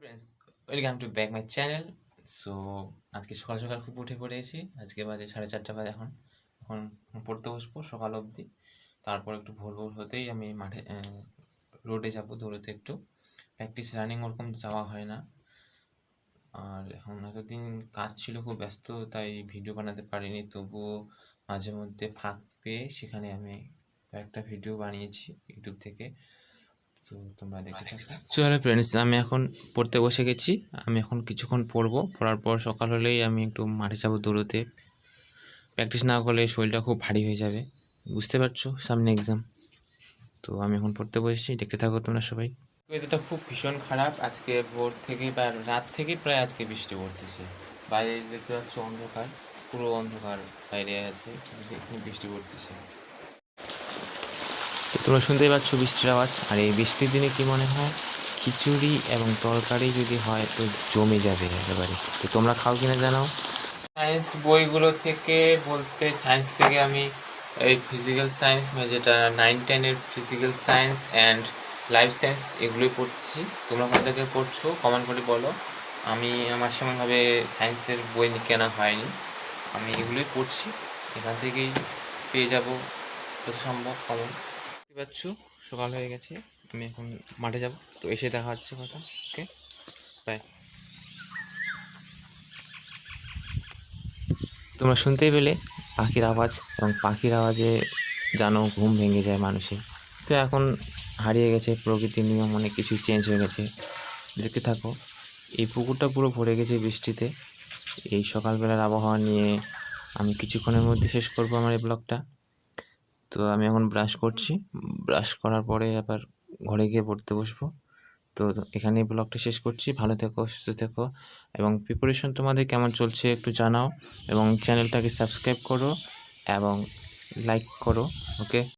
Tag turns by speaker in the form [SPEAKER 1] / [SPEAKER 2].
[SPEAKER 1] Friends, welcome to back my channel. So আজকে সকাল সকাল খুব উঠে পড়েছি। আজকে বাজে 4:30 বাজে। এখন এখন পড়তে বসবো সকাল অবধি। তারপর একটু ভোর ভোর হতেই আমি মাঠে রোডে যাব দৌড়তে। একটু প্র্যাকটিস রানিং ওরকম যাওয়া হয় না। আর এখন এতদিন কাজ ছিল, খুব ব্যস্ত, তাই ভিডিও বানাতে পারিনি। তবুও মাঝে মধ্যে ফাঁক পেয়ে সেখানে আমি একটা ভিডিও বানিয়েছি ইউটিউব থেকে। তো তোমরা দেখে থাকো। চলো ফ্রেন্ডস, আমি এখন পড়তে বসে গেছি। আমি এখন কিছুক্ষণ পড়বো, পড়ার পর সকাল হলেই আমি একটু মাঠে যাবো দৌড়তে। প্র্যাকটিস না করলে শরীরটা খুব ভারী হয়ে যাবে, বুঝতে পারছো, সামনে এক্সাম। তো আমি এখন পড়তে বসেছি, দেখতে থাকো তোমরা সবাই। ওয়েদারটা খুব ভীষণ খারাপ আজকে। ভোর থেকে বা রাত থেকে প্রায় আজকে বৃষ্টি পড়তেছে। বাইরে দেখতে পাচ্ছ অন্ধকার, পুরো অন্ধকার বাইরে আছে, এখানে বৃষ্টি পড়তেছে। তো তোমরা শুনতেই পাচ্ছ বৃষ্টির আওয়াজ। আর এই বৃষ্টির দিনে কি মনে হয়, খিচুড়ি এবং তরকারি যদি হয় তো জমে যাবে একেবারে। তো তোমরা খাও কিনা জানাও। সায়েন্স বইগুলো থেকে বলতে, সায়েন্স থেকে আমি এই ফিজিক্যাল সায়েন্স, যেটা 9-10-এর physical science and life science, এগুলোই পড়ছি। তোমরা কোথা থেকে পড়ছো কমেন্ট করে বলো। আমার সেমনভাবে সায়েন্সের বই কেনা হয়নি, আমি এগুলোই পড়ছি। এখান থেকেই পেয়ে যাব যত সম্ভব কমন। বুঝতে পারছো, সকাল হয়ে গেছে, আমি এখন মাঠে যাব। তো এসে দেখা হচ্ছে কথা। ওকে, বাই। তোমরা শুনতেই পেলে পাখির আওয়াজ, এবং পাখির আওয়াজে যেন ঘুম ভেঙে যায় মানুষের। তো এখন হারিয়ে গেছে প্রকৃতির নিয়ম, অনেক কিছু চেঞ্জ হয়ে গেছে। দেখতে থাকো, এই পুকুরটা পুরো ভরে গেছে বৃষ্টিতে। এই সকালবেলার আবহাওয়া নিয়ে আমি কিছুক্ষণের মধ্যে শেষ করব আমার এই ব্লগটা। তো আমি এখন ব্রাশ করছি, ব্রাশ করার পরে আবার ঘরে গিয়ে পড়তে বসবো। তো এখানেই ব্লগটা শেষ করছি। ভালো থেকো, সুস্থ থেকো, এবং প্রিপারেশন তোমাদের কেমন চলছে একটু জানাও, এবং চ্যানেলটাকে সাবস্ক্রাইব করো এবং লাইক করো। ওকে।